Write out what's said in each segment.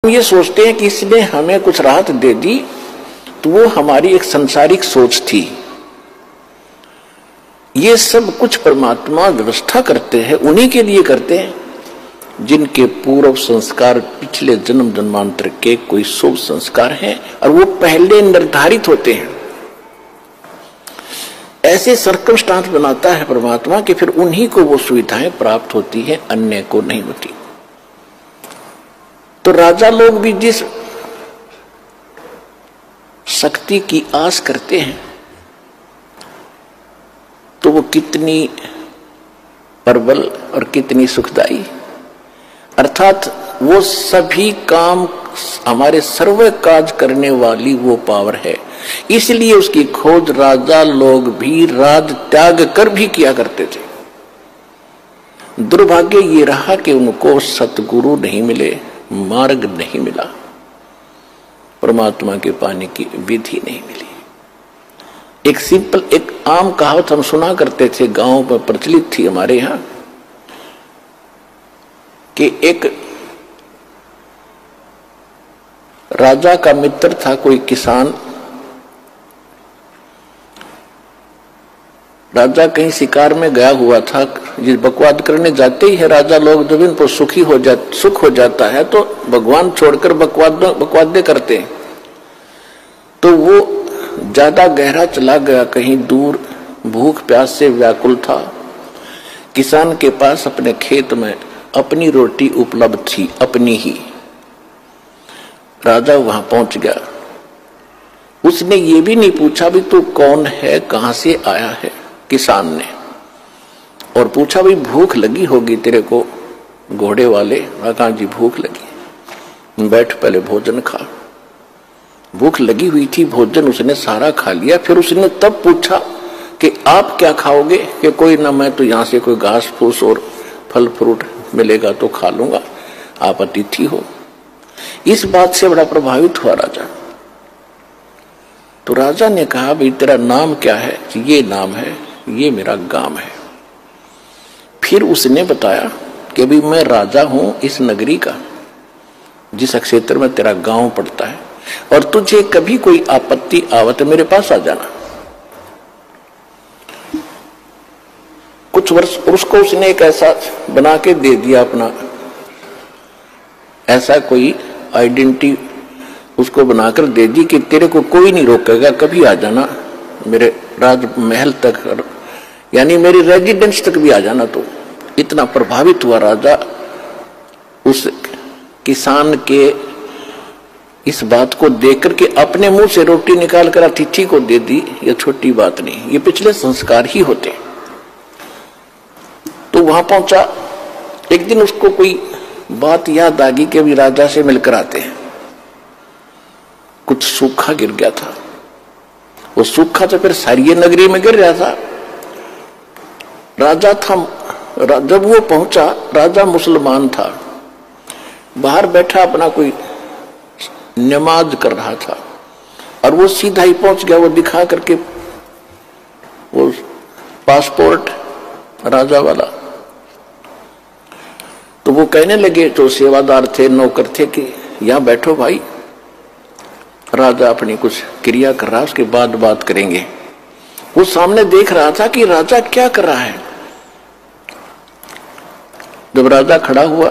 हम ये सोचते हैं कि इसने हमें कुछ राहत दे दी, तो वो हमारी एक संसारिक सोच थी। ये सब कुछ परमात्मा व्यवस्था करते हैं, उन्हीं के लिए करते हैं जिनके पूर्व संस्कार पिछले जन्म जन्मांतर के कोई शुभ संस्कार हैं और वो पहले निर्धारित होते हैं। ऐसे सर्कमस्टांस बनाता है परमात्मा कि फिर उन्हीं को वो सुविधाएं प्राप्त होती हैं, अन्य को नहीं होती। तो राजा लोग भी जिस शक्ति की आस करते हैं तो वो कितनी प्रबल और कितनी सुखदाई, अर्थात वो सभी काम हमारे सर्व काज करने वाली वो पावर है। इसलिए उसकी खोज राजा लोग भी राज त्याग कर भी किया करते थे। दुर्भाग्य ये रहा कि उनको सतगुरु नहीं मिले, मार्ग नहीं मिला, परमात्मा के पाने की विधि नहीं मिली। एक सिंपल एक आम कहावत हम सुना करते थे, गांव में प्रचलित थी हमारे यहां, कि एक राजा का मित्र था कोई किसान। राजा कहीं शिकार में गया हुआ था, जिस बकवाद करने जाते ही है राजा लोग, जब इन पर सुख हो जाता है तो भगवान छोड़कर बकवादे करते हैं। तो वो ज्यादा गहरा चला गया, कहीं दूर, भूख प्यास से व्याकुल था। किसान के पास अपने खेत में अपनी रोटी उपलब्ध थी, अपनी ही। राजा वहां पहुंच गया। उसने ये भी नहीं पूछा भी तू कौन है, कहां से आया है, किसान ने, और पूछा भाई भूख लगी होगी तेरे को घोड़े वाले। कहा जी भूख लगी। बैठ पहले भोजन खा। भूख लगी हुई थी, भोजन उसने सारा खा लिया। फिर उसने तब पूछा कि आप क्या खाओगे, कि कोई ना, मैं तो यहां से कोई घास फूस और फल फ्रूट मिलेगा तो खा लूंगा, आप अतिथि हो। इस बात से बड़ा प्रभावित हुआ राजा। तो राजा ने कहा भाई तेरा नाम क्या है? ये नाम है, ये मेरा गांव है। फिर उसने बताया कि अभी मैं राजा हूं इस नगरी का, जिस क्षेत्र में तेरा गांव पड़ता है, और तुझे कभी कोई आपत्ति आवत मेरे पास आ जाना। कुछ वर्ष उसको उसने एक ऐसा बना के दे दिया, अपना ऐसा कोई आइडेंटिटी उसको बनाकर दे दी कि तेरे को कोई नहीं रोकेगा, कभी आ जाना मेरे राजमहल तक, यानी मेरी रेजिडेंस तक भी आ जाना। तो इतना प्रभावित हुआ राजा उस किसान के इस बात को देखकर के अपने मुंह से रोटी निकाल कर अतिथि को दे दी। ये छोटी बात नहीं, ये पिछले संस्कार ही होते। तो वहां पहुंचा। एक दिन उसको कोई बात याद आ गई कि अभी राजा से मिलकर आते हैं। कुछ सूखा गिर गया था, वो सूखा तो फिर सारी नगरी में गिर रहा था। राजा था, जब वो पहुंचा, राजा मुसलमान था, बाहर बैठा अपना कोई नमाज कर रहा था, और वो सीधा ही पहुंच गया। वो दिखा करके वो पासपोर्ट राजा वाला, तो वो कहने लगे, जो सेवादार थे, नौकर थे, कि यहां बैठो भाई, राजा अपनी कुछ क्रिया कर रहा, उसके बाद बात करेंगे। वो सामने देख रहा था कि राजा क्या कर रहा है। जब राजा खड़ा हुआ,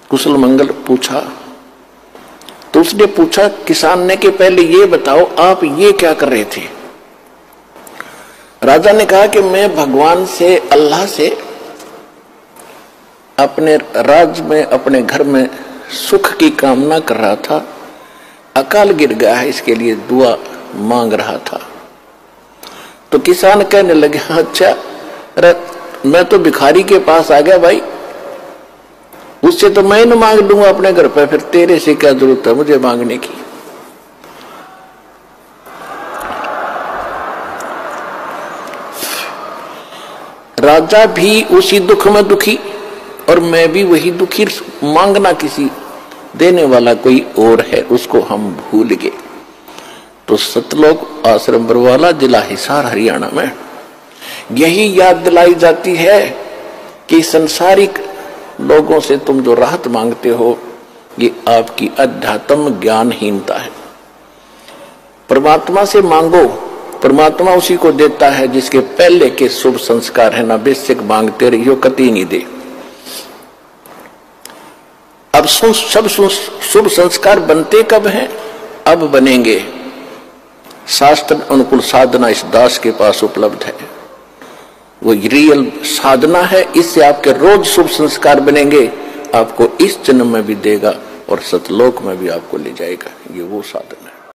कुशल मंगल पूछा, तो उसने पूछा किसान ने कि पहले ये बताओ आप ये क्या कर रहे थे। राजा ने कहा कि मैं भगवान से, अल्लाह से अपने राज में, अपने घर में सुख की कामना कर रहा था। अकाल गिर गया है, इसके लिए दुआ मांग रहा था। तो किसान कहने लगे, अच्छा, अरे मैं तो भिखारी के पास आ गया भाई, उससे तो मैं न मांग लूंगा अपने घर पे, फिर तेरे से क्या जरूरत है मुझे मांगने की। राजा भी उसी दुख में दुखी, और मैं भी वही दुखी। मांगना किसी देने वाला कोई और है, उसको हम भूल गए। तो सतलोक आश्रम बरवाला, जिला हिसार, हरियाणा में यही याद दिलाई जाती है कि संसारिक लोगों से तुम जो राहत मांगते हो, ये आपकी अध्यात्म ज्ञानहीनता है। परमात्मा से मांगो, परमात्मा उसी को देता है जिसके पहले के शुभ संस्कार है ना। बेशक मांगते रहियो, कति नहीं दे। अब सब शुभ संस्कार बनते कब हैं? अब बनेंगे। शास्त्र अनुकूल साधना इस दास के पास उपलब्ध है, वो रियल साधना है। इससे आपके रोज शुभ संस्कार बनेंगे, आपको इस जन्म में भी देगा और सतलोक में भी आपको ले जाएगा। ये वो साधना है।